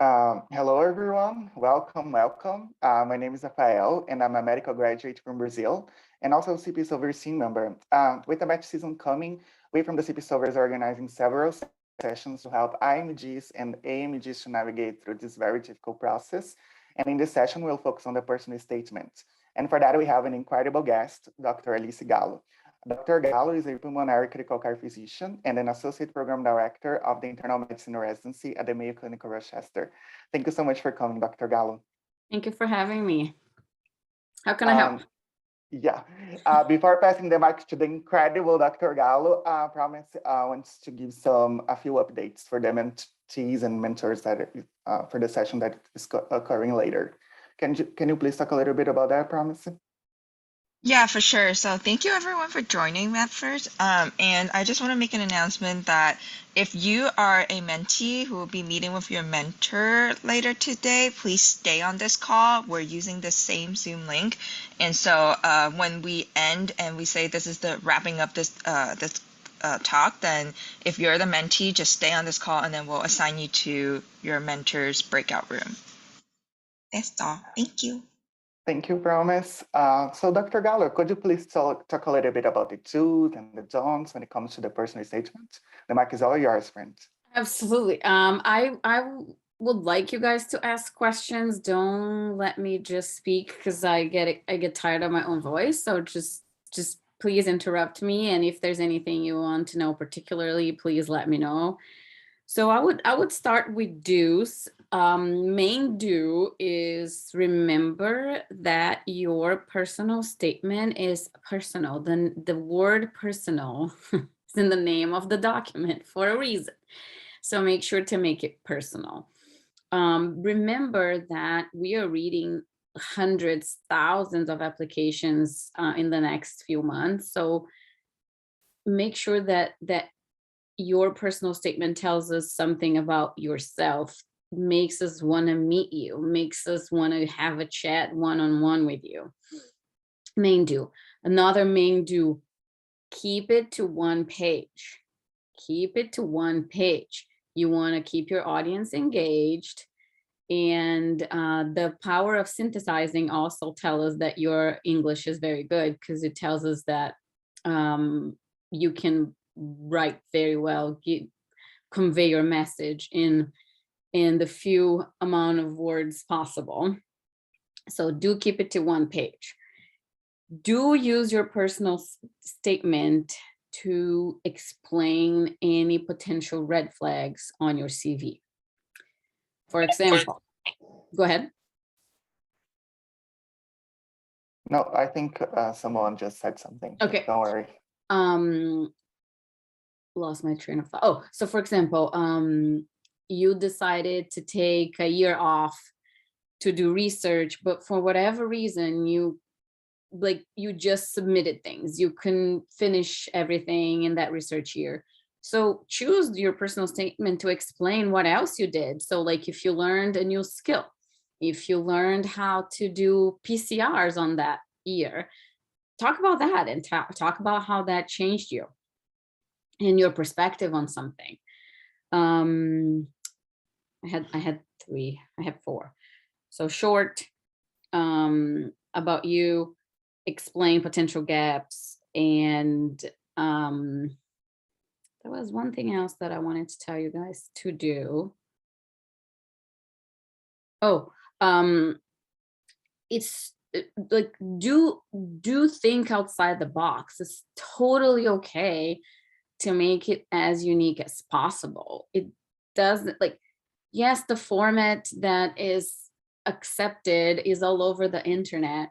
Hello, everyone. Welcome. My name is Rafael, and I'm a medical graduate from Brazil, and also a CP Silvers team member. With the match season coming, we from the CP Silvers are organizing several sessions to help IMGs and AMGs to navigate through this very difficult process. And in this session, we'll focus on the personal statement. And for that, we have an incredible guest, Dr. Alice Gallo. Dr. Gallo is a pulmonary critical care physician and an associate program director of the internal medicine residency at the Mayo Clinic Rochester. Thank you so much for coming, Dr. Gallo. Thank you for having me. How can I help? Before passing the mic to the incredible Dr. Gallo, Promise wants to give a few updates for the mentees and mentors that for the session that is occurring later. Can you please talk a little bit about that, Promise? Yeah, for sure. So thank you everyone for joining me at first. And I just want to make an announcement that if you are a mentee who will be meeting with your mentor later today, please stay on this call. We're using the same Zoom link. And so when we end and we say this is the wrapping up this talk, then if you're the mentee, just stay on this call and then we'll assign you to your mentor's breakout room. That's all. Thank you. Thank you, Promise. So Dr. Gallo, could you please talk a little bit about the do's and the don'ts when it comes to the personal statement? The mic is all yours, friend. Absolutely. I would like you guys to ask questions. Don't let me just speak because I get tired of my own voice. So just please interrupt me. And if there's anything you want to know particularly, please let me know. So I would start with do's. Main do is remember that your personal statement is personal. The word personal is in the name of the document for a reason. So make sure to make it personal. Remember that we are reading hundreds, thousands of applications in the next few months. So make sure that your personal statement tells us something about yourself, makes us want to meet you, makes us want to have a chat one-on-one with you. Main do. Another main do, keep it to one page. Keep it to one page. You want to keep your audience engaged. And the power of synthesizing also tells us that your English is very good because it tells us that you can write very well, convey your message in the few amount of words possible. So do keep it to one page. Do use your personal statement to explain any potential red flags on your CV. For example, go ahead. No, I think someone just said something. Okay. Don't worry. Lost my train of thought. Oh, so for example, you decided to take a year off to do research, but for whatever reason, you just submitted things. You couldn't finish everything in that research year. So choose your personal statement to explain what else you did. So like if you learned a new skill, if you learned how to do PCRs on that year, talk about that and talk about how that changed you and your perspective on something. I had three, I have four. So short, about you, explain potential gaps, and there was one thing else that I wanted to tell you guys to do. Oh, it's like do think outside the box. It's totally okay to make it as unique as possible. It doesn't, like, yes, the format that is accepted is all over the internet,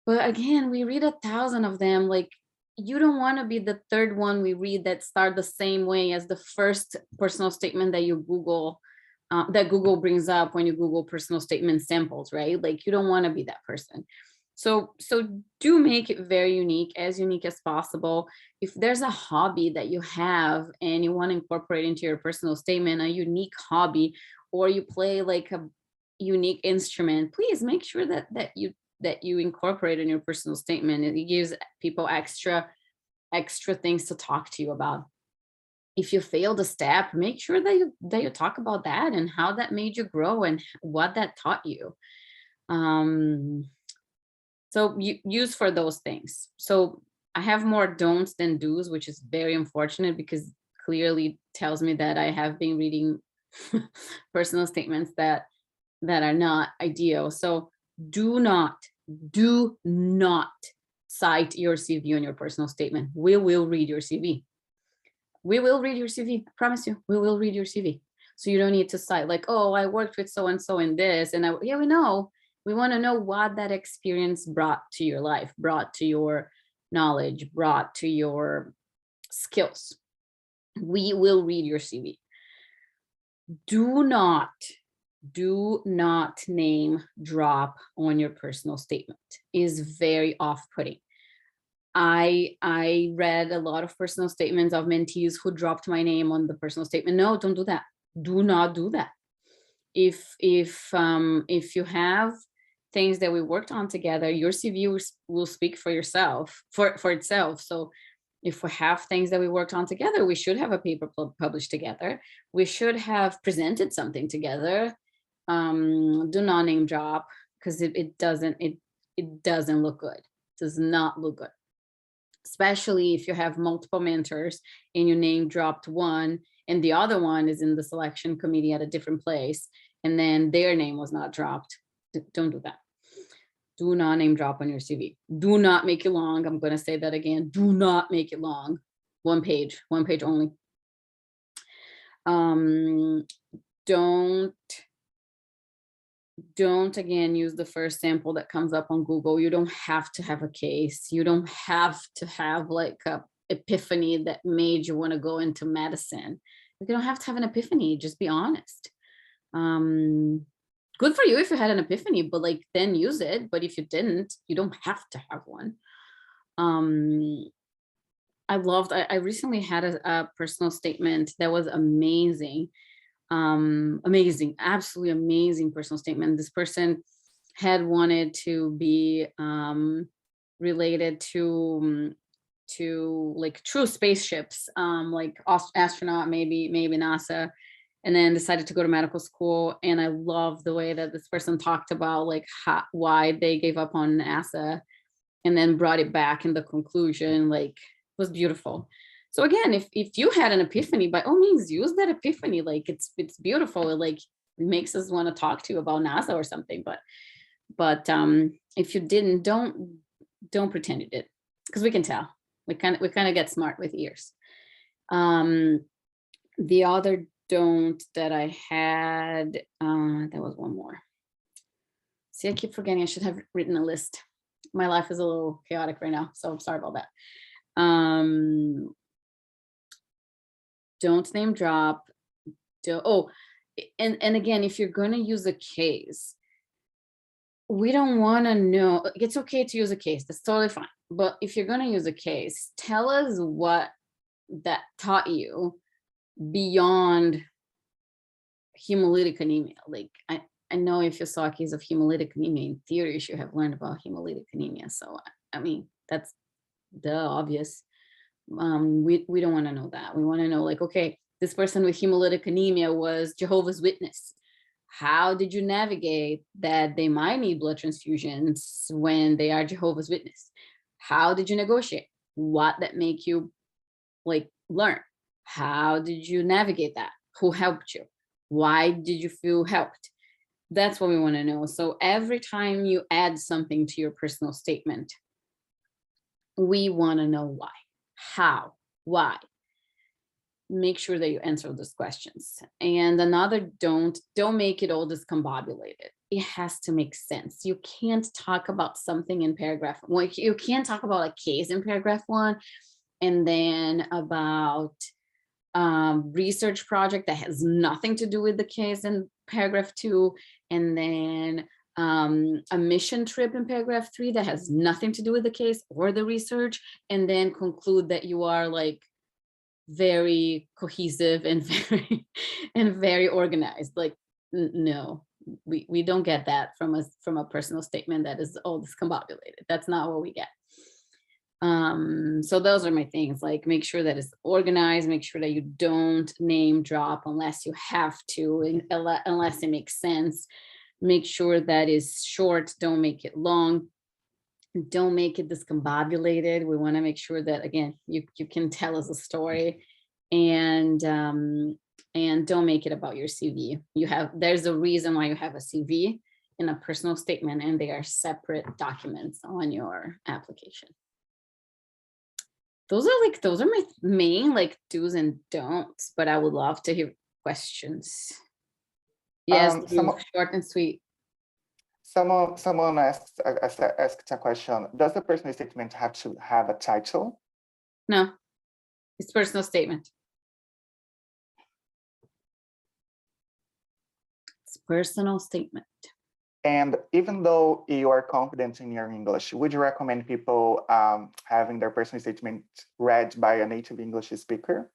but again, we read 1,000 of them. Like, you don't want to be the third one we read that start the same way as the first personal statement that you Google, that Google brings up when you Google personal statement samples, right? Like, you don't want to be that person. So do make it very unique as possible. If there's a hobby that you have and you want to incorporate into your personal statement, a unique hobby, or you play like a unique instrument, please make sure that you incorporate in your personal statement. It gives people extra things to talk to you about. if you failed a step, make sure that you talk about that and how that made you grow and what that taught you. So you use for those things. So I have more don'ts than do's, which is very unfortunate because clearly tells me that I have been reading personal statements that are not ideal. So do not cite your CV on your personal statement. We will read your CV. We will read your CV. I promise you, we will read your CV. So you don't need to cite like, oh, I worked with so-and-so in this. And yeah, we know. We want to know what that experience brought to your life, brought to your knowledge, brought to your skills. We will read your CV. Do not name drop on your personal statement. It is very off-putting. I read a lot of personal statements of mentees who dropped my name on the personal statement. No, don't do that. Do not do that. If you have things that we worked on together, your CV will speak for yourself, for itself. So if we have things that we worked on together, we should have a paper published together. We should have presented something together. Do not name drop, because it doesn't look good. It does not look good. Especially if you have multiple mentors and you name dropped one and the other one is in the selection committee at a different place and then their name was not dropped. Don't do that. Do not name drop on your CV. Do not make it long. I'm going to say that again. Do not make it long. One page only. Don't again use the first sample that comes up on Google. You don't have to have a case. You don't have to have like a epiphany that made you want to go into medicine. You don't have to have an epiphany. Just be honest. Good for you if you had an epiphany, but like then use it. But if you didn't, you don't have to have one. I recently had a personal statement that was amazing. Amazing, absolutely amazing personal statement. This person had wanted to be related to like true spaceships, like astronaut, maybe NASA, and then decided to go to medical school. And I love the way that this person talked about like why they gave up on NASA and then brought it back in the conclusion. Like, it was beautiful. So again, if you had an epiphany, by all means, use that epiphany. Like it's beautiful. It makes us want to talk to you about NASA or something. But if you didn't, don't pretend you did, because we can tell. We kind of get smart with ears. The other don't that I had, there was one more. See, I keep forgetting. I should have written a list. My life is a little chaotic right now, so I'm sorry about that. Don't name drop. And again, if you're going to use a case, we don't want to know. It's okay to use a case. That's totally fine. But if you're going to use a case, tell us what that taught you beyond hemolytic anemia. Like I know if you saw a case of hemolytic anemia, in theory, you should have learned about hemolytic anemia. So, I mean, that's the obvious. We don't want to know that. We want to know, like, okay, this person with hemolytic anemia was Jehovah's Witness. How did you navigate that they might need blood transfusions when they are Jehovah's Witness? How did you negotiate? What that make you like learn? How did you navigate that? Who helped you? Why did you feel helped? That's what we want to know. So every time you add something to your personal statement, we want to know why. How? Why? Make sure that you answer those questions. And another, don't make it all discombobulated. It has to make sense. You can't talk about something in paragraph one. You can't talk about a case in paragraph 1 and then about research project that has nothing to do with the case in paragraph 2, and then a mission trip in paragraph 3 that has nothing to do with the case or the research, and then conclude that you are like very cohesive and very organized. Like, no, we don't get that from a personal statement that is all discombobulated. That's not what we get. So those are my things, like make sure that it's organized, make sure that you don't name drop unless you have to, unless it makes sense. Make sure that is short, don't make it long. Don't make it discombobulated. We want to make sure that, again, you can tell us a story, and don't make it about your CV. There's a reason why you have a CV and a personal statement, and they are separate documents on your application. Those are my main like do's and don'ts, but I would love to hear questions. Yes, short and sweet. Someone asked a question. Does the personal statement have to have a title? No, it's personal statement. It's personal statement. And even though you are confident in your English, would you recommend people having their personal statement read by a native English speaker?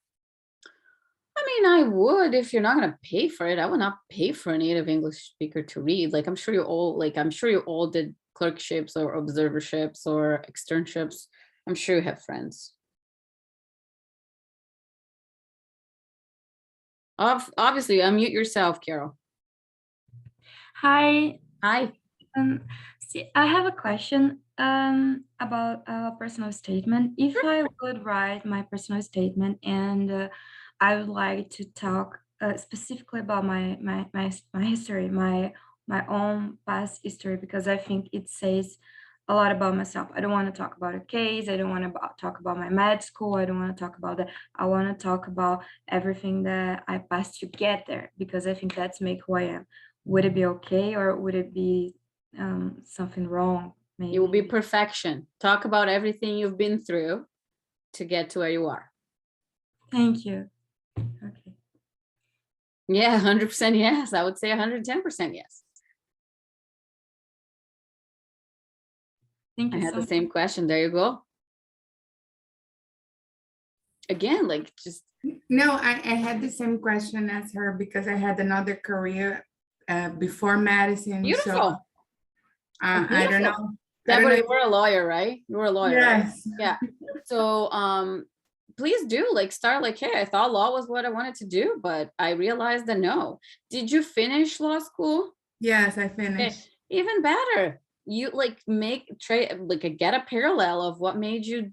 I mean, I would, if you're not going to pay for it. I would not pay for a native English speaker to read. Like, I'm sure you all did clerkships or observerships or externships. I'm sure you have friends. Obviously, unmute yourself, Carol. Hi. Hi. See, I have a question about a personal statement. If I would write my personal statement and I would like to talk specifically about my history, my own past history, because I think it says a lot about myself. I don't want to talk about a case. I don't want to talk about my med school. I don't want to talk about that. I want to talk about everything that I passed to get there, because I think that's make who I am. Would it be okay, or would it be something wrong? Maybe It will be perfection. Talk about everything you've been through to get to where you are. Thank you. Okay. Yeah, 100% yes. I would say 110% yes. Thank you. I had the same question. There you go. Again, like just. No, I had the same question as her because I had another career before medicine. Beautiful. So I don't know. Deborah, you were a lawyer, right? You were a lawyer. Yes. Right? Yeah. So please do start like, hey, I thought law was what I wanted to do, but I realized that no. Did you finish law school? Yes, I finished. Okay. Even better. You get a parallel of what made you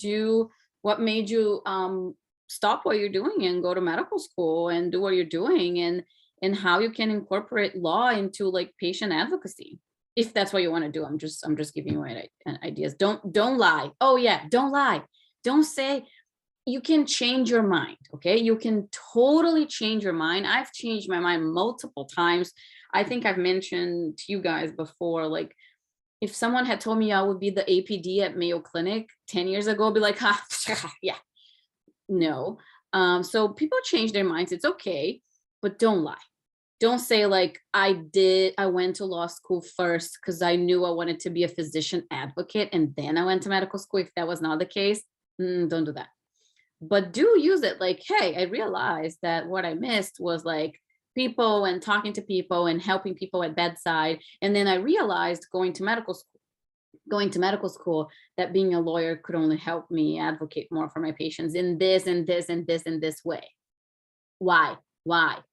stop what you're doing and go to medical school and do what you're doing, and how you can incorporate law into like patient advocacy, if that's what you want to do. I'm just giving you ideas. Don't lie. Oh yeah, don't lie. Don't say. You can change your mind. Okay, you can totally change your mind. I've changed my mind multiple times. I think I've mentioned to you guys before, like, if someone had told me I would be the APD at Mayo Clinic 10 years ago, I'd be like, yeah, no. So people change their minds. It's okay, but don't lie. Don't say like, I went to law school first because I knew I wanted to be a physician advocate and then I went to medical school. If that was not the case, don't do that. But do use it like, hey, I realized that what I missed was like people and talking to people and helping people at bedside. And then I realized going to medical school that being a lawyer could only help me advocate more for my patients in this and this and this and this way. Why? The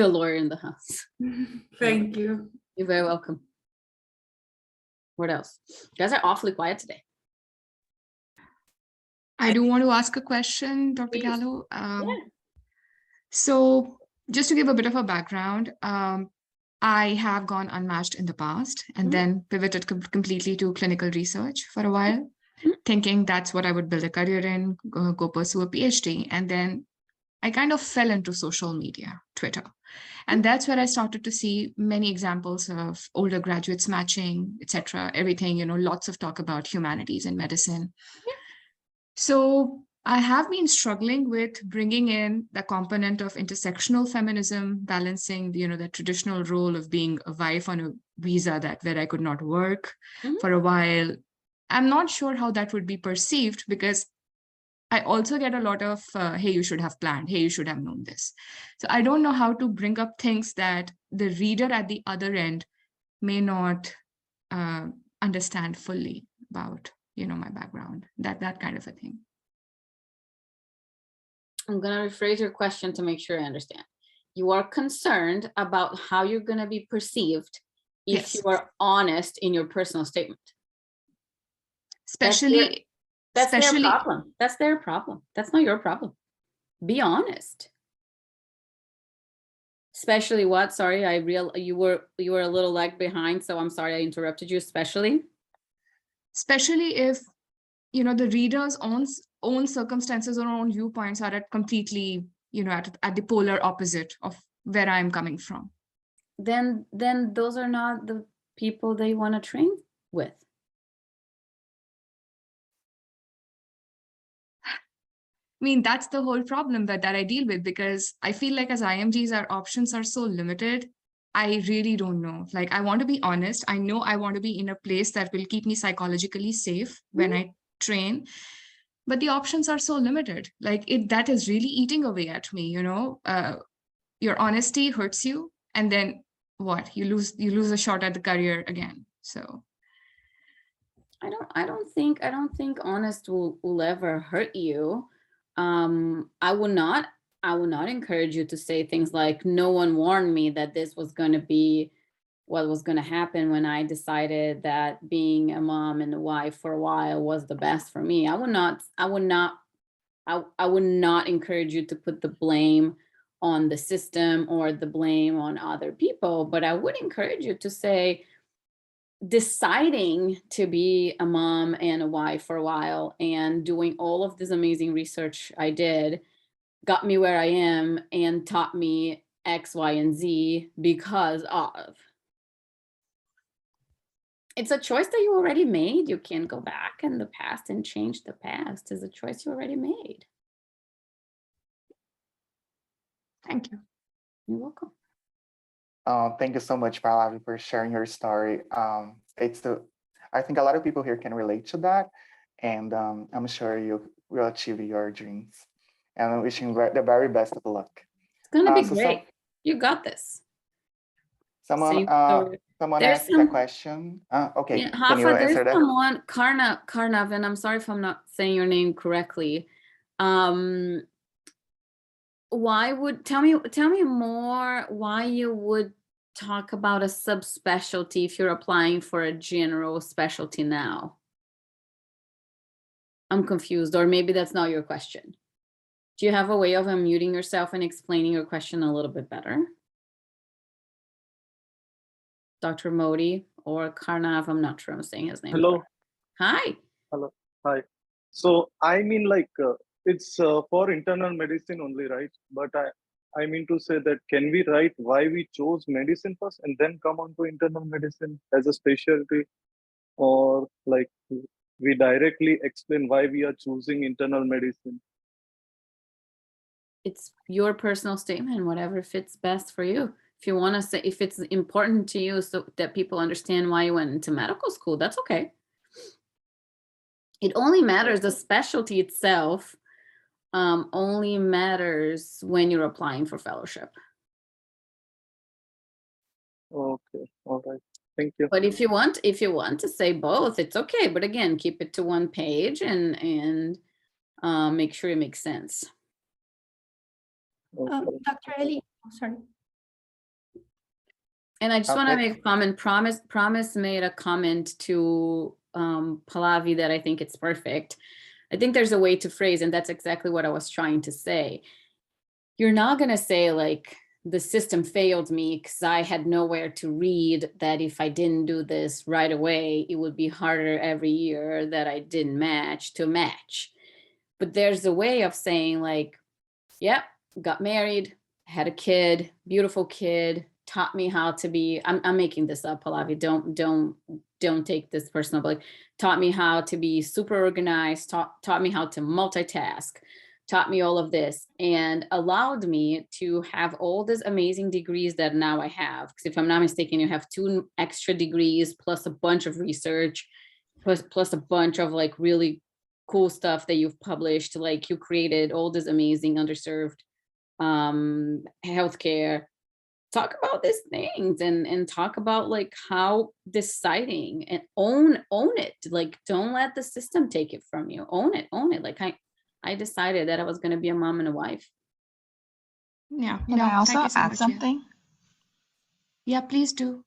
lawyer in the house. Thank you. You're very welcome. What else? You guys are awfully quiet today. I do want to ask a question, Dr. Please. Gallo. Yeah. So just to give a bit of a background, I have gone unmatched in the past and then pivoted completely to clinical research for a while, thinking that's what I would build a career in, go pursue a PhD. And then I kind of fell into social media, Twitter. And that's where I started to see many examples of older graduates matching, etc. Everything, lots of talk about humanities and medicine. Yeah. So I have been struggling with bringing in the component of intersectional feminism, balancing, the traditional role of being a wife on a visa where I could not work for a while. I'm not sure how that would be perceived, because I also get a lot of, hey, you should have planned. Hey, you should have known this. So I don't know how to bring up things that the reader at the other end may not understand fully about, my background, that kind of a thing. I'm going to rephrase your question to make sure I understand. You are concerned about how you're going to be perceived if Yes. you are honest in your personal statement. Especially That's their problem. That's their problem. That's not your problem. Be honest. Especially what? Sorry, you were a little lag behind, so I'm sorry I interrupted you. Especially if the reader's own circumstances or own viewpoints are at completely at the polar opposite of where I'm coming from. Then those are not the people they want to train with. I mean, that's the whole problem that I deal with, because I feel like as IMGs, our options are so limited. I really don't know. Like, I want to be honest. I know I want to be in a place that will keep me psychologically safe when I train, but the options are so limited. Like, that is really eating away at me, your honesty hurts you, and then what? You lose a shot at the career again. So I don't think honest will ever hurt you. I will not encourage you to say things like, no one warned me that this was going to be what was going to happen when I decided that being a mom and a wife for a while was the best for me. I would not encourage you to put the blame on the system or the blame on other people, but I would encourage you to say, deciding to be a mom and a wife for a while and doing all of this amazing research I did got me where I am and taught me X, Y, and Z because of. It's a choice that you already made. You can't go back in the past and change the past. It's a choice you already made. thank you. You're welcome. Thank you so much, Pallavi, for sharing your story. I think a lot of people here can relate to that, and I'm sure you will achieve your dreams. And I'm wishing you the very best of luck. It's gonna be great. You got this. Someone There's asked a question. Okay, yeah, can you Rafa, answer there's that? someone, Karnav, and I'm sorry if I'm not saying your name correctly. Why would tell me more why you would talk about a subspecialty if you're applying for a general specialty now? I'm confused, or maybe that's not your question. Do you have a way of unmuting yourself and explaining your question a little bit better? Dr. Modi or Karnav, I'm not sure I'm saying his name. Hello. Hi. Hello. Hi. So I mean, like, it's for internal medicine only, right? But I mean to say that, can we write why we chose medicine first and then come on to internal medicine as a specialty? Or like we directly explain why we are choosing internal medicine? It's your personal statement, whatever fits best for you. If you want to say, if it's important to you so that people understand why you went into medical school, that's okay. It only matters, the specialty itself only matters when you're applying for fellowship. Okay, all right. Thank you. But if you want to say both, it's okay. But again, keep it to one page and make sure it makes sense. Okay. Dr. Ellie, sorry. And I just want to Okay. make a comment. Promise made a comment to Pallavi that I think it's perfect. I think there's a way to phrase, and that's exactly what I was trying to say. You're not going to say like, the system failed me because I had nowhere to read that if I didn't do this right away, it would be harder every year that I didn't match to match. But there's a way of saying like, yep, got married, had a kid, beautiful kid, taught me how to be, I'm making this up, Pallavi, don't take this personal, but like, taught me how to be super organized, taught me how to multitask, taught me all of this, and allowed me to have all these amazing degrees that now I have. Because if I'm not mistaken, you have 2 extra degrees plus a bunch of research, plus a bunch of like really cool stuff that you've published. Like you created all this amazing underserved healthcare talk about these things and talk about like how deciding and own it. Like, don't let the system take it from you. Own it. Like I decided that I was going to be a mom and a wife. Yeah, Can I also thank you so add much. something? Yeah, please do.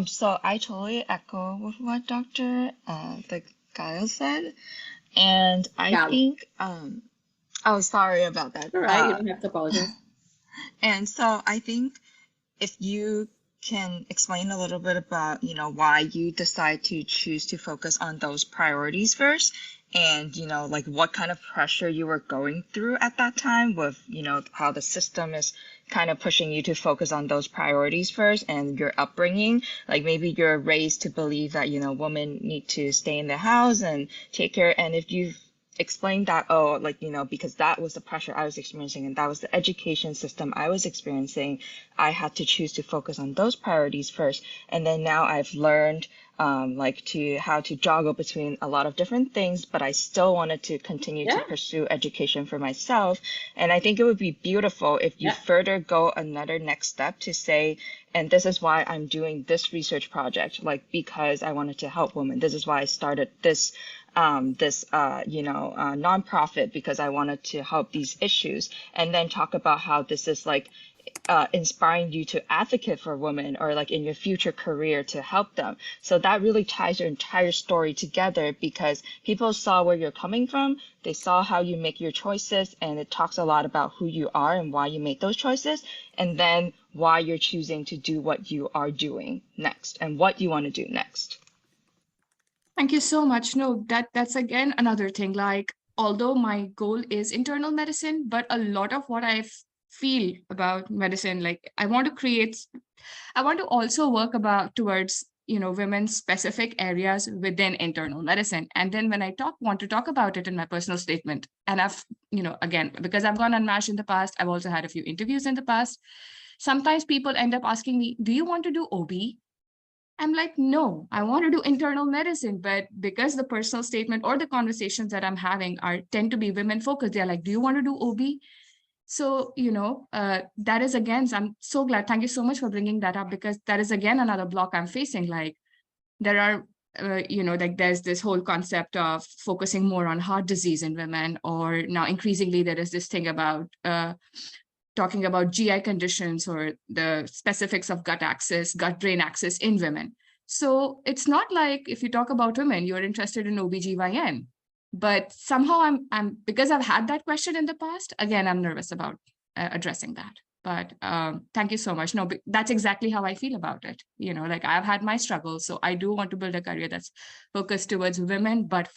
So I totally echo with what Dr. Gallo said, and I Gallo. think oh, sorry about that. All right, you don't have to apologize. And so I think if you can explain a little bit about, why you decide to choose to focus on those priorities first, and, like what kind of pressure you were going through at that time with, how the system is kind of pushing you to focus on those priorities first, and your upbringing, like maybe you're raised to believe that, women need to stay in the house and take care. And if you've explained that, because that was the pressure I was experiencing and that was the education system I was experiencing, I had to choose to focus on those priorities first. And then now I've learned how to juggle between a lot of different things, but I still wanted to continue to pursue education for myself. And I think it would be beautiful if you further go another next step to say, and this is why I'm doing this research project, because I wanted to help women. This is why I started this nonprofit, because I wanted to help these issues, and then talk about how this is inspiring you to advocate for women, or in your future career to help them. So that really ties your entire story together, because people saw where you're coming from, they saw how you make your choices, and it talks a lot about who you are and why you made those choices, and then why you're choosing to do what you are doing next and what you want to do next. Thank you so much. No, that's again another thing. Although my goal is internal medicine, but a lot of what I feel about medicine, I want to also work towards women's specific areas within internal medicine. And then when I want to talk about it in my personal statement, and I've again, because I've gone unmatched in the past, I've also had a few interviews in the past. Sometimes people end up asking me, do you want to do OB? I'm like, no, I want to do internal medicine. But because the personal statement or the conversations that I'm having tend to be women focused, they're like, do you want to do OB? So, that is again, I'm so glad. Thank you so much for bringing that up, because that is again another block I'm facing. There are, there's this whole concept of focusing more on heart disease in women, or now increasingly there is this thing about talking about GI conditions or the specifics of gut-brain axis in women. So it's not like if you talk about women, you're interested in OBGYN. But somehow because I've had that question in the past, again, I'm nervous about addressing that. But thank you so much. No, that's exactly how I feel about it. I've had my struggles. So I do want to build a career that's focused towards women, but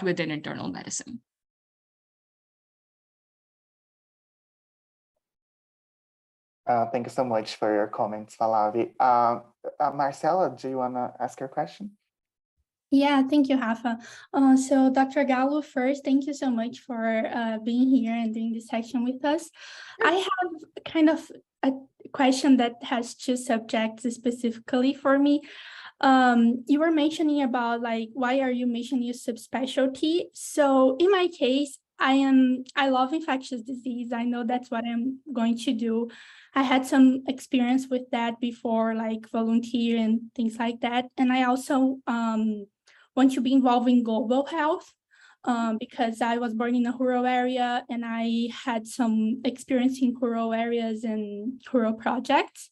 within internal medicine. Thank you so much for your comments, Falavi. Marcela, do you want to ask your question? Yeah, thank you, Rafa. So Dr. Gallo, first, thank you so much for being here and doing this section with us. I have kind of a question that has two subjects specifically for me. You were mentioning about why are you mentioning a subspecialty? So in my case, I love infectious disease. I know that's what I'm going to do. I had some experience with that before, volunteer and things like that. And I also want to be involved in global health because I was born in a rural area and I had some experience in rural areas and rural projects.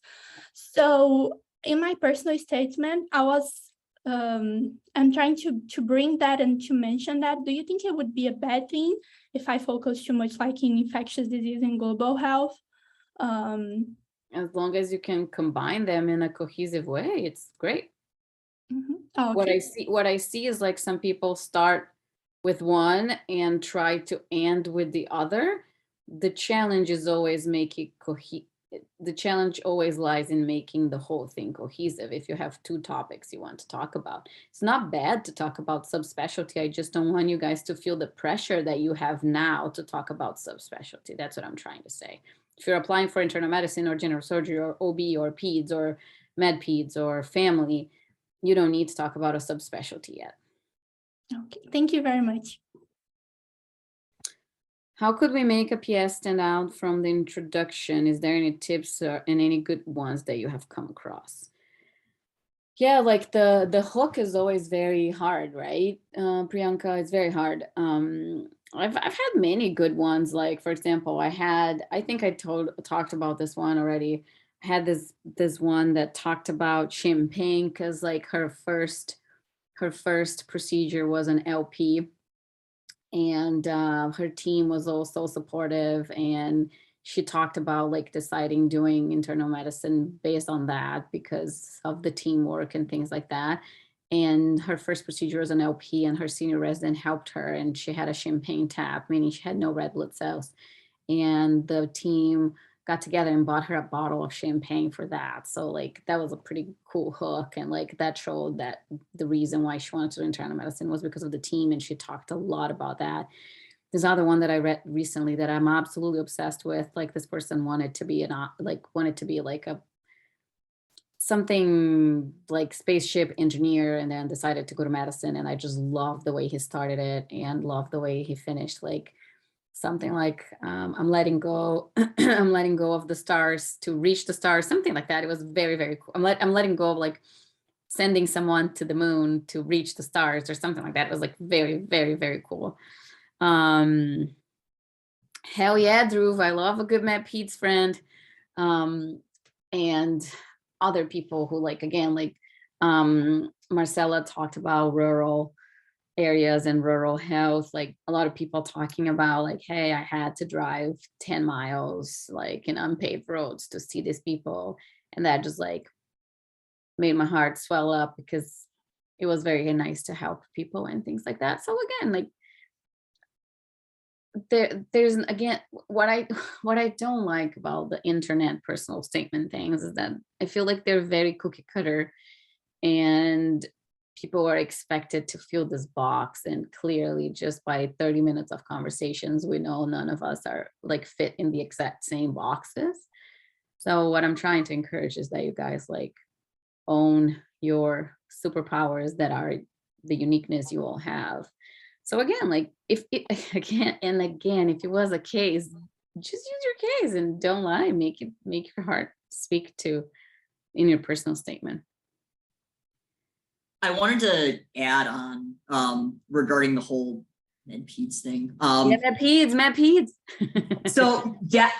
So in my personal statement, I'm trying to bring that and to mention that. Do you think it would be a bad thing if I focus too much in infectious disease and global health? As long as you can combine them in a cohesive way, it's great. Oh, okay. What I see is some people start with one and try to end with the other. The challenge is always the challenge always lies in making the whole thing cohesive. If you have two topics you want to talk about, it's not bad to talk about subspecialty. I just don't want you guys to feel the pressure that you have now to talk about subspecialty. That's what I'm trying to say. If you're applying for internal medicine or general surgery or OB or peds or med peds or family, you don't need to talk about a subspecialty yet. Okay, thank you very much. How could we make a PS stand out from the introduction? Is there any tips and any good ones that you have come across? Yeah, like the hook is always very hard, right? Priyanka, it's very hard. I've had many good ones. Like, for example, I think I talked about this one already. I had this one that talked about champagne because like her first procedure was an LP, and her team was also supportive, and she talked about like deciding doing internal medicine based on that because of the teamwork and things like that. And her first procedure was an LP, and her senior resident helped her, and she had a champagne tap, meaning she had no red blood cells. And the team got together and bought her a bottle of champagne for that. So like that was a pretty cool hook, and like that showed that the reason why she wanted to do internal medicine was because of the team, and she talked a lot about that. There's another one that I read recently that I'm absolutely obsessed with. Like this person wanted to be like a something like spaceship engineer, and then decided to go to medicine. And I just love the way he started it and love the way he finished. Like something like I'm letting go I'm letting go of the stars to reach the stars, something like that. It was very, very cool. I'm letting go of like sending someone to the moon to reach the stars or something like that. It was like very, very, very cool. Hell yeah, Dhruv, I love a good Matt Pete's friend. And other people who like, again, like Marcella talked about rural areas and rural health, like a lot of people talking about like, hey, I had to drive 10 miles like in unpaved roads to see these people. And that just like made my heart swell up because it was very nice to help people and things like that. So again, like there's again, what I don't like about the internet personal statement things is that I feel like they're very cookie cutter, and people are expected to fill this box, and clearly just by 30 minutes of conversations we know none of us are like fit in the exact same boxes. So what I'm trying to encourage is that you guys like own your superpowers that are the uniqueness you all have. So again, like if it again if it was a case, just use your case and don't lie. Make your heart speak to in your personal statement. I wanted to add on regarding the whole MedPeds thing. Yeah, MedPeds. So yeah,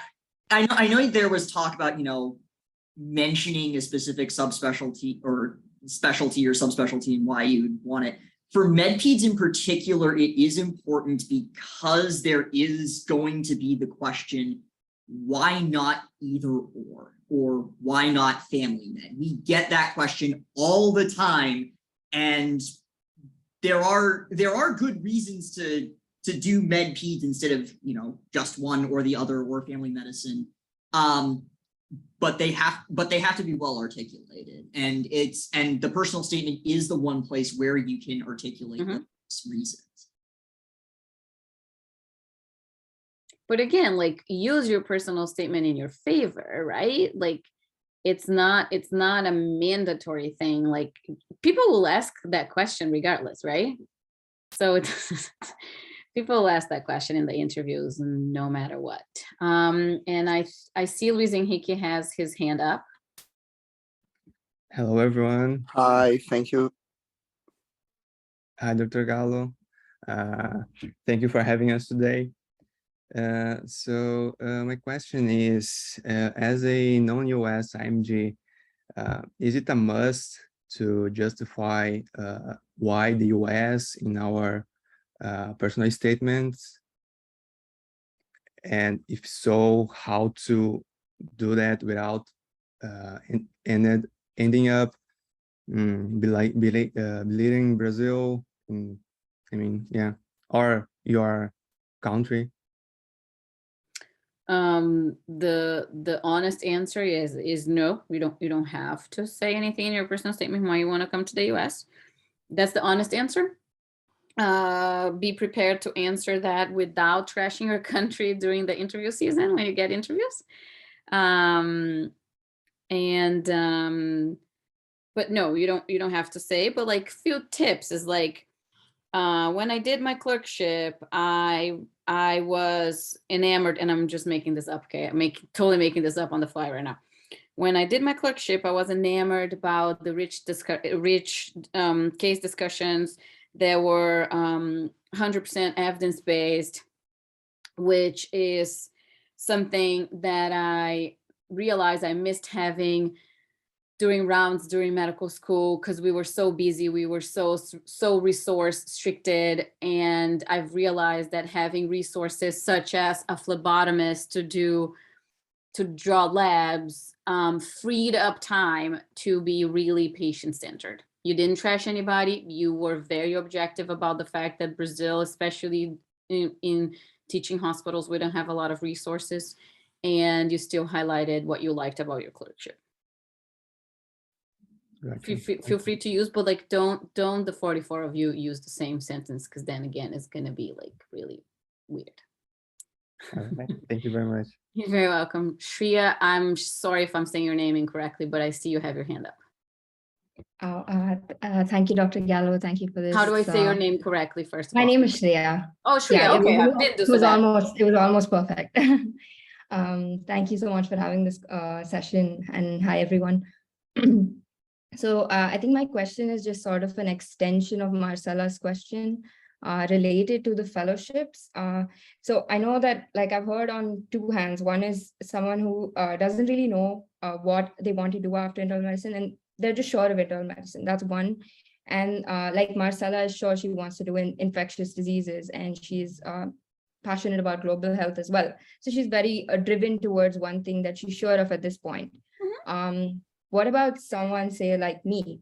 I know there was talk about, you know, mentioning a specific subspecialty or specialty or subspecialty and why you'd want it. For MedPeds in particular, it is important because there is going to be the question, why not either or why not family med? We get that question all the time. And there are good reasons to do med peds instead of, you know, just one or the other or family medicine. But they have to be well articulated, and the personal statement is the one place where you can articulate those reasons. But again, like use your personal statement in your favor, right? Like it's not a mandatory thing. Like people will ask that question regardless, right? So it's people will ask that question in the interviews no matter what. And I see Luis Henrique has his hand up. Hello, everyone. Hi, thank you. Hi, Dr. Gallo. Thank you for having us today. So my question is, as a non-US IMG, is it a must to justify why the US in our personal statements? And if so, how to do that without ending up belittling Brazil, or your country? The honest answer is no. You don't have to say anything in your personal statement why you want to come to the US. That's the honest answer. Be prepared to answer that without trashing your country during the interview season when you get interviews. But no, you don't have to say, but like few tips is like, when I did my clerkship, I I was enamored, and I'm just making this up, okay? I'm totally making this up on the fly right now. When I did my clerkship, I was enamored about the rich case discussions. There were 100% evidence-based, which is something that I realized I missed having during rounds during medical school, because we were so busy, we were so resource restricted, and I've realized that having resources such as a phlebotomist to draw labs freed up time to be really patient-centered. You didn't trash anybody. You were very objective about the fact that Brazil, especially in teaching hospitals, we don't have a lot of resources, and you still highlighted what you liked about your clerkship. Gotcha. Feel free to use, but like don't the 44 of you use the same sentence, because then again it's going to be like really weird. All right. Thank you very much. You're very welcome. Shreya, I'm sorry if I'm saying your name incorrectly, but I see you have your hand up. Thank you, Dr. Gallo. Thank you for this. How do I say your name correctly first of all? My name is Shreya. Oh, Shreya, Yeah, okay. it was almost perfect. Thank you so much for having this session, and hi everyone. So I think my question is just sort of an extension of Marcela's question related to the fellowships. So I know that, like, I've heard on two hands. One is someone who doesn't really know what they want to do after internal medicine, and they're just sure of internal medicine. That's one. And like Marcela is sure she wants to do infectious diseases, and she's passionate about global health as well. So she's very driven towards one thing that she's sure of at this point. What about someone, say, like me?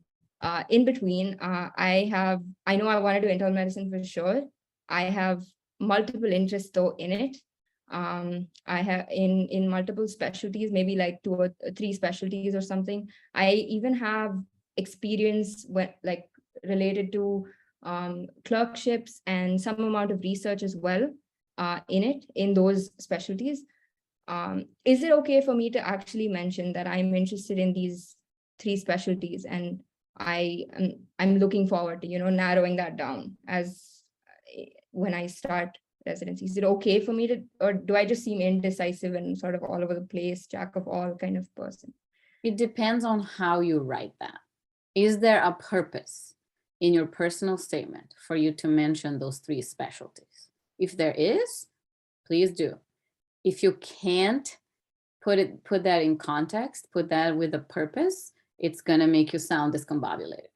In between, I know I want to do internal medicine for sure. I have multiple interests though in it. I have in multiple specialties, maybe like 2 or 3 specialties or something. I even have experience like related to clerkships and some amount of research as well in those specialties. Is it okay for me to actually mention that I'm interested in these 3 specialties, and I'm looking forward to, narrowing that down as when I start residency? Is it okay for me to, or do I just seem indecisive and sort of all over the place, jack of all kind of person? It depends on how you write that. Is there a purpose in your personal statement for you to mention those 3 specialties? If there is, please do. If you can't put that in context, put that with a purpose, it's gonna make you sound discombobulated.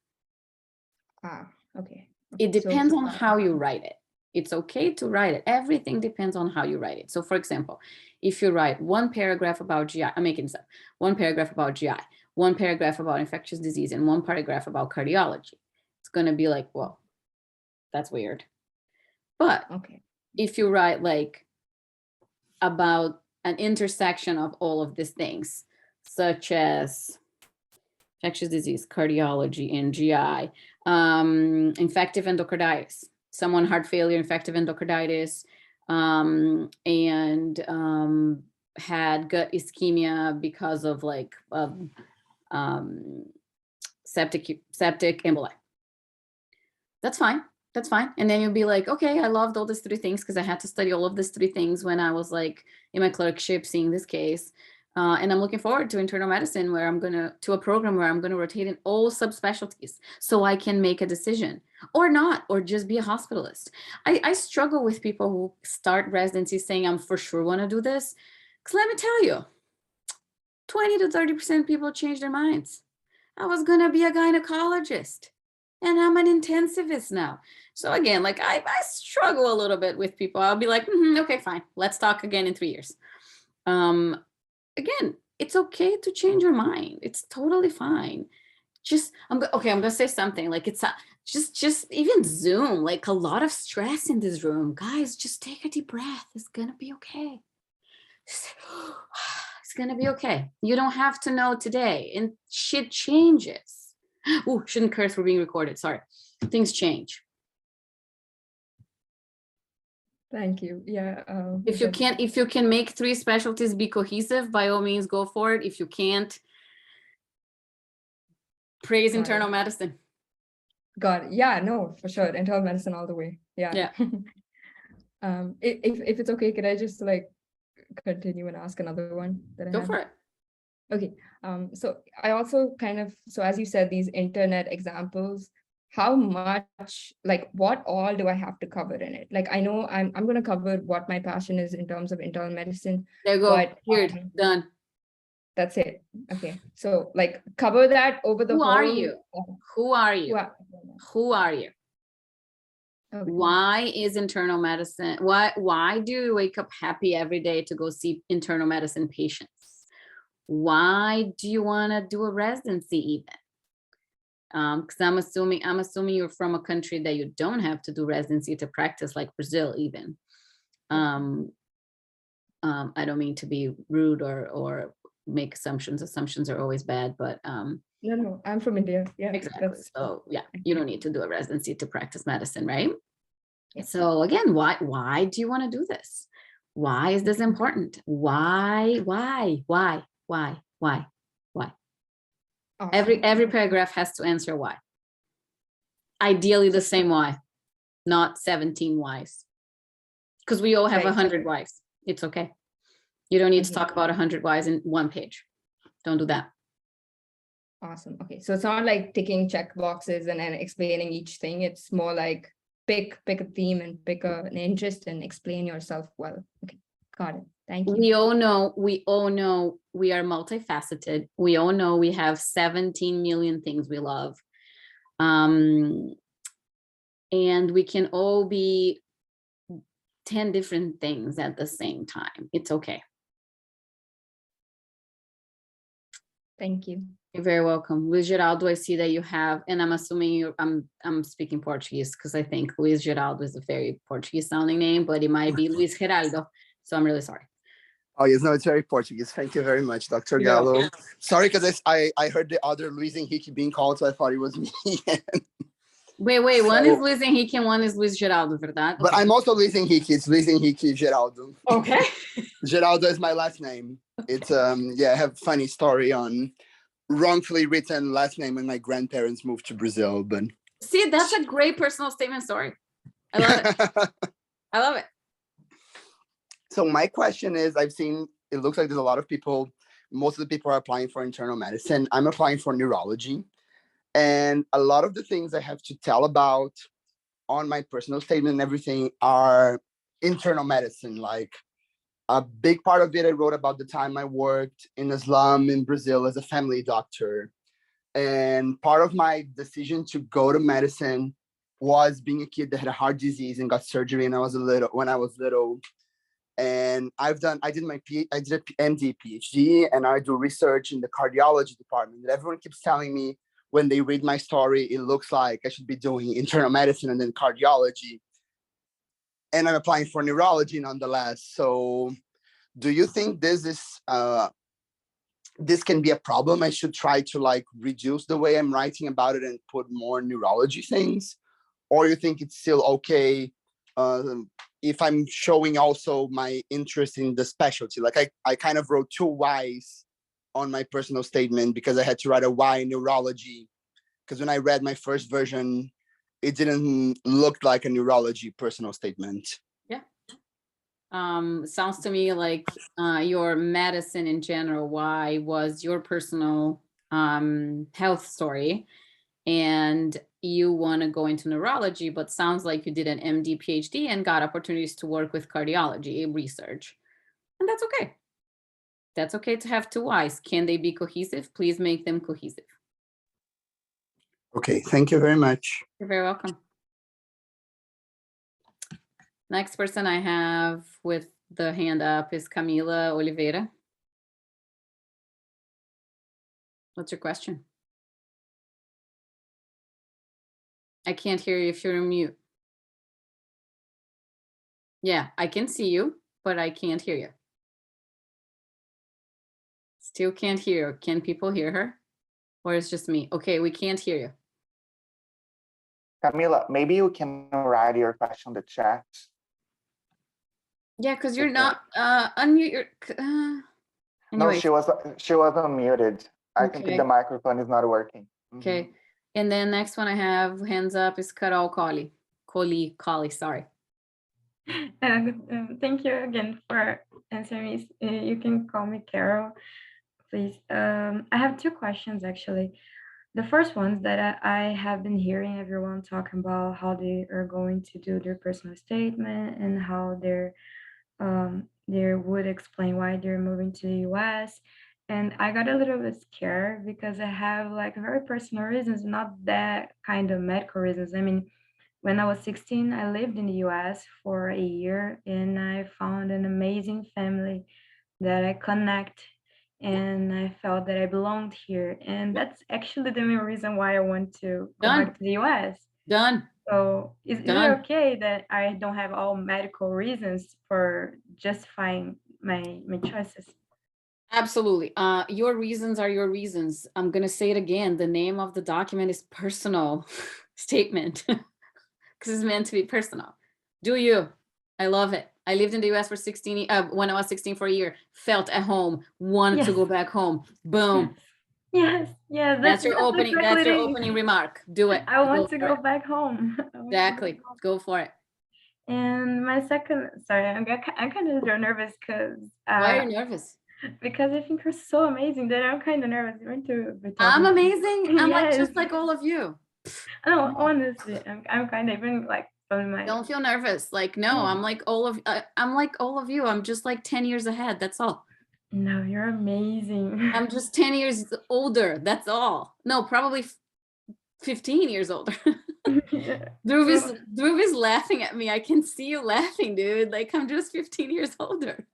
Okay. It depends on how you write it. It's okay to write it. Everything depends on how you write it. So for example, if you write 1 paragraph about GI, I'm making this up, 1 paragraph about GI, 1 paragraph about infectious disease, and 1 paragraph about cardiology, it's gonna be like, well, that's weird. But if you write like about an intersection of all of these things, such as infectious disease, cardiology, and GI, infective endocarditis, someone heart failure, infective endocarditis, and had gut ischemia because of like septic emboli. That's fine. That's fine. And then you'll be like, okay, I loved all these 3 things because I had to study all of these 3 things when I was like in my clerkship seeing this case. And I'm looking forward to internal medicine, where I'm to a program where I'm going to rotate in all subspecialties so I can make a decision, or not, or just be a hospitalist. I struggle with people who start residency saying, I'm for sure want to do this. Because let me tell you, 20 to 30% of people change their minds. I was going to be a gynecologist, and I'm an intensivist now. So again, like I struggle a little bit with people. I'll be like, okay, fine. Let's talk again in 3 years. Again, it's okay to change your mind. It's totally fine. I'm gonna say something like it's just even Zoom, like a lot of stress in this room. Guys, just take a deep breath. It's gonna be okay. It's gonna be okay. You don't have to know today, and shit changes. Ooh, shouldn't curse, we're being recorded. Sorry. Things change. Thank you. Yeah. If you can make 3 specialties be cohesive, by all means, go for it. If you can't, praise internal medicine. Got it. Yeah, no, for sure. Internal medicine all the way. Yeah. If it's okay, can I just like continue and ask another one that I Go had? for it. Okay. So I also kind of, so as you said, these internet examples, how much, like what all do I have to cover in it? Like I know I'm going to cover what my passion is in terms of internal medicine. There you go. But Here, done. that's it. Okay. So like cover that over the Who whole. are you? Who are you? Who are you? Okay. Why is internal medicine? Why do you wake up happy every day to go see internal medicine patients? Why do you want to do a residency even? Because I'm assuming you're from a country that you don't have to do residency to practice, like Brazil even. I don't mean to be rude or make assumptions. Assumptions are always bad, but No, I'm from India. Yeah, exactly. So yeah, you don't need to do a residency to practice medicine, right? So again, why do you want to do this? Why is this important? Why? Awesome. Every paragraph has to answer why. Ideally the same why, not 17 whys. Because we all have 100 whys. It's okay. You don't need to talk about 100 whys in one page. Don't do that. Awesome. Okay. So it's not like ticking check boxes and then explaining each thing. It's more like pick a theme and pick an interest and explain yourself well. Okay. Got it. Thank you. We all know we are multifaceted. We all know we have 17 million things we love. And we can all be 10 different things at the same time. It's okay. Thank you. You're very welcome. Luis Geraldo, I see that you have, and I'm assuming I'm speaking Portuguese because I think Luis Geraldo is a very Portuguese sounding name, but it might be Luis Geraldo. So I'm really sorry. Oh yes, no, it's very Portuguese. Thank you very much, Dr. Gallo. Sorry, because I heard the other Luis Henrique being called, so I thought it was me. Wait, one is Luis Henrique and one is Luis Geraldo, verdade? But I'm also Luis Henrique. It's Luis Henrique Geraldo. Okay. Geraldo is my last name. It's yeah, I have a funny story on wrongfully written last name when my grandparents moved to Brazil. But see, that's a great personal statement story. I love it. I love it. So my question is, I've seen, it looks like there's a lot of people, most of the people are applying for internal medicine. I'm applying for neurology. And a lot of the things I have to tell about on my personal statement and everything are internal medicine. Like a big part of it, I wrote about the time I worked in a slum in Brazil as a family doctor. And part of my decision to go to medicine was being a kid that had a heart disease and got surgery when I was little. And I did a MD PhD, and I do research in the cardiology department. And everyone keeps telling me when they read my story, it looks like I should be doing internal medicine and then cardiology. And I'm applying for neurology nonetheless. So do you think this can be a problem? I should try to like reduce the way I'm writing about it and put more neurology things? Or you think it's still okay if I'm showing also my interest in the specialty? Like I kind of wrote 2 whys on my personal statement because I had to write a why in neurology, because when I read my first version, it didn't look like a neurology personal statement. Yeah. Sounds to me like your medicine in general, why was your personal health story, and you want to go into neurology, but sounds like you did an MD PhD and got opportunities to work with cardiology research. And that's okay. That's okay to have 2 whys. Can they be cohesive? Please make them cohesive. Okay, thank you very much. You're very welcome. Next person I have with the hand up is Camila Oliveira. What's your question? I can't hear you if you're on mute. Yeah, I can see you, but I can't hear you. Still can't hear you. Can people hear her? Or it's just me? Okay, we can't hear you. Camila, maybe you can write your question in the chat. Yeah, because you're not unmute your. No, she was unmuted. I think Okay. the microphone is not working. Okay. And then next one I have hands up is Carol Collie, sorry. Thank you again for answering me. You can call me Carol, please. I have two questions actually. The first one's that I have been hearing everyone talking about how they are going to do their personal statement and how they would explain why they're moving to the US. And I got a little bit scared because I have like very personal reasons, not that kind of medical reasons. I mean, when I was 16, I lived in the US for a year and I found an amazing family that I connect and I felt that I belonged here. And that's actually the main reason why I want to go Done. back to the US. Done. So is it Done. okay that I don't have all medical reasons for justifying my choices? Absolutely. Your reasons are your reasons. I'm gonna say it again. The name of the document is personal statement because it's meant to be personal. Do you? I love it. I lived in the US for 16, when I was 16 for a year, felt at home, wanted to Yes. go back home. Boom. Yes, yes, That's your opening. exactly That's your it. opening remark. Do it. I want Go to for go it. back home. I want to go Exactly. back home. Go for it. And my second, sorry, I'm kind of nervous because Why are you nervous? because I think you're so amazing that I'm kind of nervous going to be talking. I'm to you. amazing. I'm like Yes. just like all of you. No, honestly, I'm kind of even like from my. Don't feel nervous. Like no, I'm like all of you. I'm just like 10 years ahead. That's all. No, you're amazing. I'm just 10 years older. That's all. No, probably 15 years older. Dhruv is laughing at me. I can see you laughing, dude. Like I'm just 15 years older.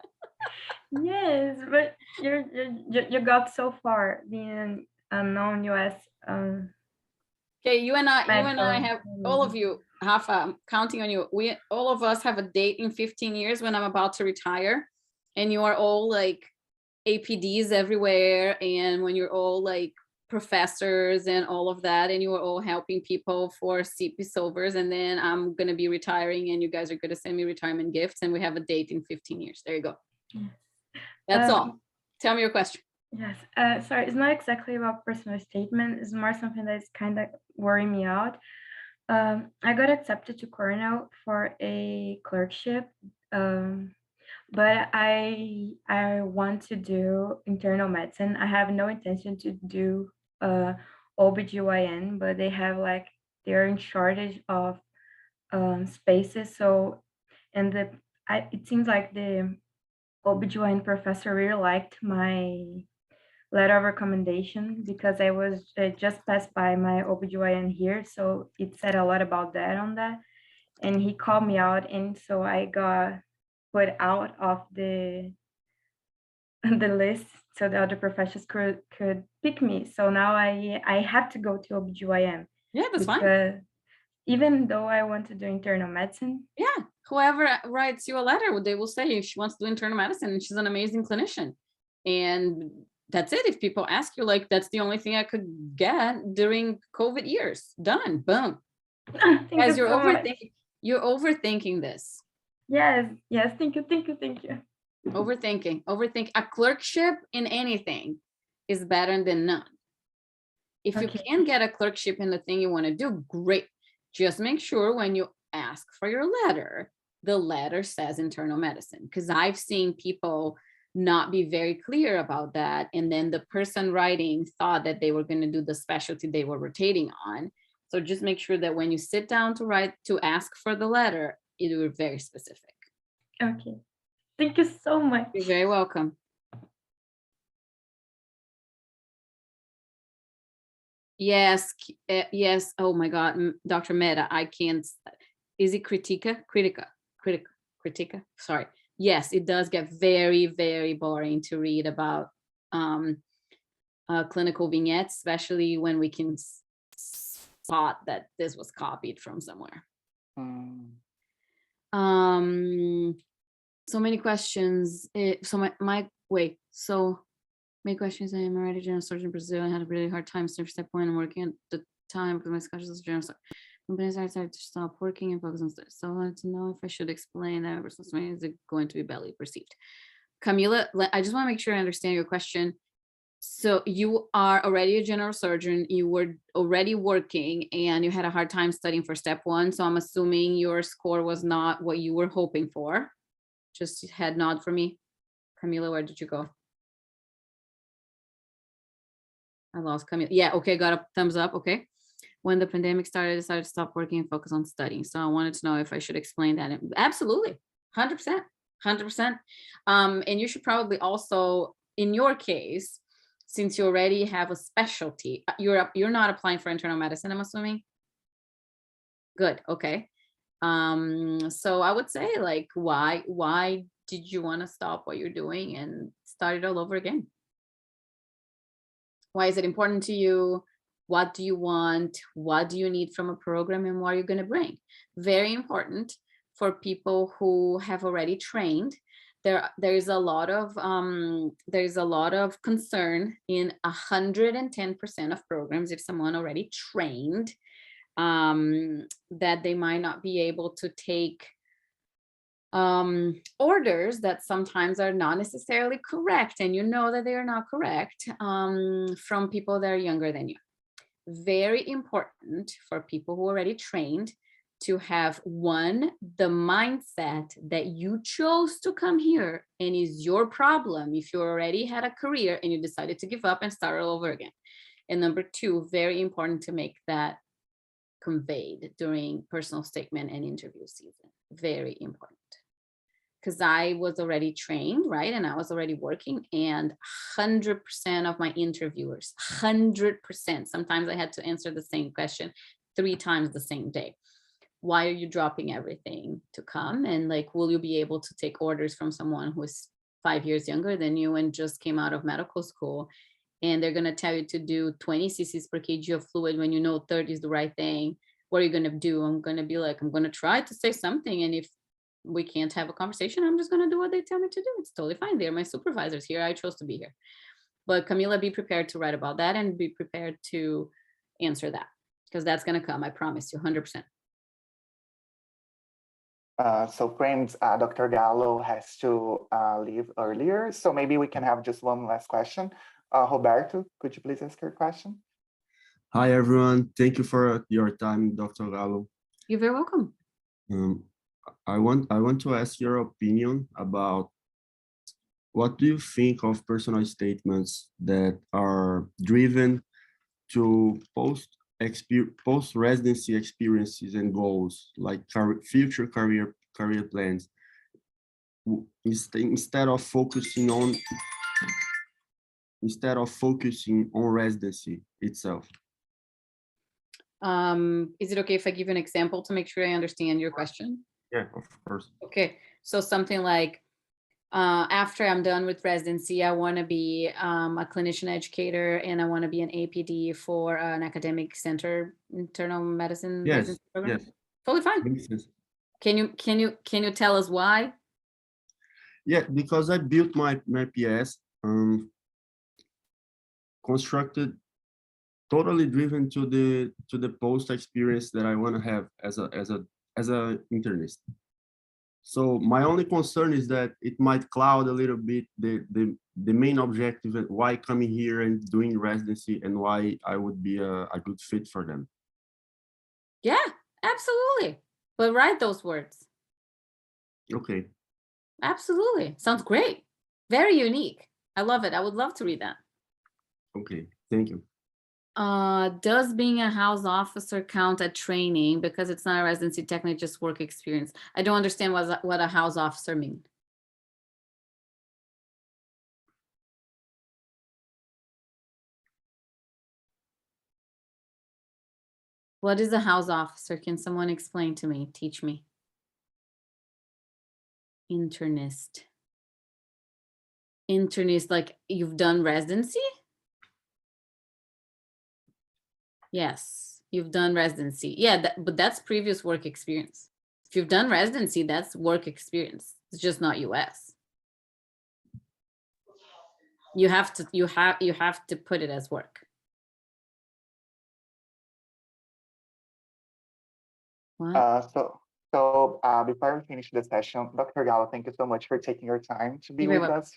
Yes, but you got so far being a non-US. Okay, you and I medical. have all of you. Rafa, I'm counting on you. We all of us have a date in 15 years when I'm about to retire, and you are all like APDs everywhere, and when you're all like professors and all of that, and you are all helping people for CP Silvers, and then I'm gonna be retiring, and you guys are gonna send me retirement gifts, and we have a date in 15 years. There you go. That's all. Tell me your question. Yes, sorry, it's not exactly about personal statement. It's more something that's kind of worrying me out. I got accepted to Cornell for a clerkship, but I want to do internal medicine. I have no intention to do OBGYN, but they have like they're in shortage of spaces. So, and it seems like the OBGYN professor really liked my letter of recommendation because I was just passed by my OBGYN here. So it said a lot about that on that. And he called me out. And so I got put out of the list so the other professors could pick me. So now I have to go to OBGYN. Yeah, that's fine. Even though I want to do internal medicine. Yeah, whoever writes you a letter, they will say she wants to do internal medicine and she's an amazing clinician. And that's it. If people ask you, like, that's the only thing I could get during COVID years. Done. Boom. Guys, you're overthinking. You're overthinking this. Yes. Thank you. Overthinking. A clerkship in anything is better than none. If you can get a clerkship in the thing you want to do, great. Just make sure when you ask for your letter, the letter says internal medicine, because I've seen people not be very clear about that. And then the person writing thought that they were going to do the specialty they were rotating on. So just make sure that when you sit down to ask for the letter, you're very specific. Okay. Thank you so much. You're very welcome. Yes. Yes. Oh my God. Dr. Mehta, I can't. Is it Critica? Sorry. Yes, it does get very, very boring to read about clinical vignettes, especially when we can spot that this was copied from somewhere. So many questions. Many questions. I am already general surgeon in Brazil. I had a really hard time since step one and working at the time because my schedule is general surgeon. Companies are decided to stop working and focus on studies. So I wanted to know if I should explain that versus is it going to be badly perceived. Camila, I just want to make sure I understand your question. So you are already a general surgeon, you were already working, and you had a hard time studying for step 1. So I'm assuming your score was not what you were hoping for. Just head nod for me. Camila, where did you go? I lost Camila. Yeah, okay, got a thumbs up, okay. When the pandemic started, I decided to stop working and focus on studying. So I wanted to know if I should explain that. Absolutely, 100%, 100%. And you should probably also, in your case, since you already have a specialty, you're not applying for internal medicine, I'm assuming? Good, okay. So I would say, like, why did you want to stop what you're doing and start it all over again? Why is it important to you? What do you want? What do you need from a program, and what are you going to bring? Very important for people who have already trained. There's a lot of concern in 110% of programs if someone already trained, that they might not be able to take orders that sometimes are not necessarily correct, and you know that they are not correct, from people that are younger than you. Very important for people who are already trained to have, one, the mindset that you chose to come here and is your problem if you already had a career and you decided to give up and start all over again. And number 2, very important to make that conveyed during personal statement and interview season. Very important. Because I was already trained, right? And I was already working, and 100% of my interviewers, 100%, sometimes I had to answer the same question 3 times the same day. Why are you dropping everything to come? And like, will you be able to take orders from someone who is 5 years younger than you and just came out of medical school? And they're going to tell you to do 20 cc's per kg of fluid when you know 30 is the right thing. What are you going to do? I'm going to be like, I'm going to try to say something. And if we can't have a conversation, I'm just going to do what they tell me to do. It's totally fine. They're my supervisors here. I chose to be here. But Camila, be prepared to write about that and be prepared to answer that, because that's going to come. I promise you, 100%. So friends, Dr. Gallo has to leave earlier. So maybe we can have just one last question. Roberto, could you please ask your question? Hi, everyone. Thank you for your time, Dr. Gallo. You're very welcome. I want to ask your opinion about what do you think of personal statements that are driven to post-residency experiences and goals, like future career plans, instead of focusing on residency itself? Is it okay if I give you an example to make sure I understand your question? Yeah, of course. Okay, so something like, after I'm done with residency, I want to be a clinician educator, and I want to be an APD for an academic center internal medicine Yes, program. yes. Totally fine. Can you tell us why? Yeah, because I built my PS constructed totally driven to the post experience that I want to have as a internist. So my only concern is that it might cloud a little bit the main objective and why coming here and doing residency and why I would be a good fit for them. Yeah, absolutely. But write those words. Okay. Absolutely. Sounds great. Very unique. I love it. I would love to read that. Okay, thank you. Does being a house officer count at training? Because it's not a residency, technically just work experience. I don't understand what a house officer means. What is a house officer? Can someone explain to me? Teach me. Internist. Internist, like you've done residency? Yes, you've done residency. Yeah, but that's previous work experience. If you've done residency, that's work experience. It's just not US. You have to put it as work. What? So before we finish the session, Dr. Gallo, thank you so much for taking your time to be with us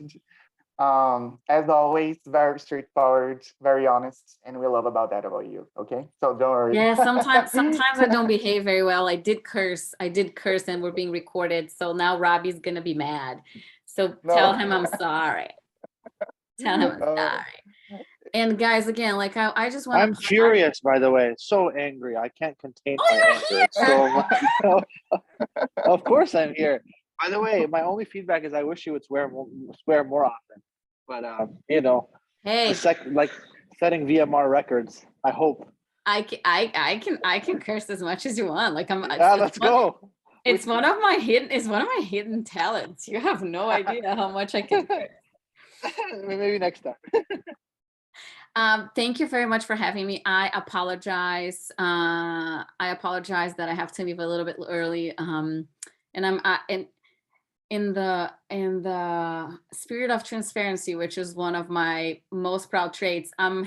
As always, very straightforward, very honest, and we love about that about you. Okay, so don't worry. Yeah, sometimes I don't behave very well. I did curse, and we're being recorded. So now Robbie's gonna be mad. So tell him I'm sorry. Tell him I'm sorry. And guys, again, like I just want. I'm furious, by the way. So angry. I can't contain my anger. It's so of course I'm here. By the way, my only feedback is I wish you would swear more often. But you know, hey, like setting VMR records. I hope. I can curse as much as you want. Like let's go. It's one of my hidden talents. You have no idea how much I can curse. Maybe next time. Thank you very much for having me. I apologize. I apologize that I have to leave a little bit early. And I'm in the spirit of transparency, which is one of my most proud traits. I'm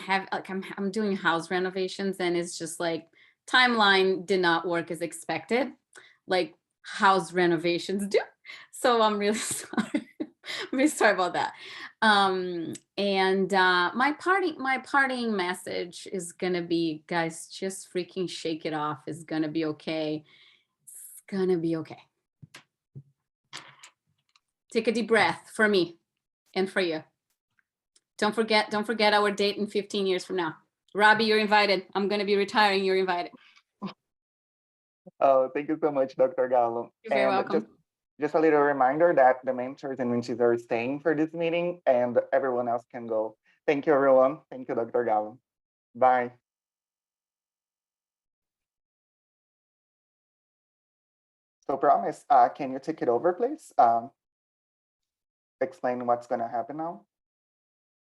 doing house renovations, and it's just like timeline did not work as expected, like house renovations do. So I'm really sorry. I'm really sorry about that. My parting message is gonna be, guys, just freaking shake it off. It's gonna be okay. It's gonna be okay. Take a deep breath for me and for you. Don't forget our date in 15 years from now. Robbie, you're invited. I'm gonna be retiring. You're invited. Oh, thank you so much, Dr. Gallo. You're very welcome. Just a little reminder that the mentors and mentees are staying for this meeting and everyone else can go. Thank you, everyone. Thank you, Dr. Gallo. Bye. So Promise, can you take it over, please? Explain what's gonna happen now.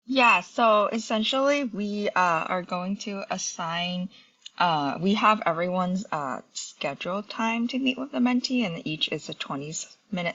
Yeah, so essentially we are going to assign, we have everyone's scheduled time to meet with the mentee, and each is a 20-minute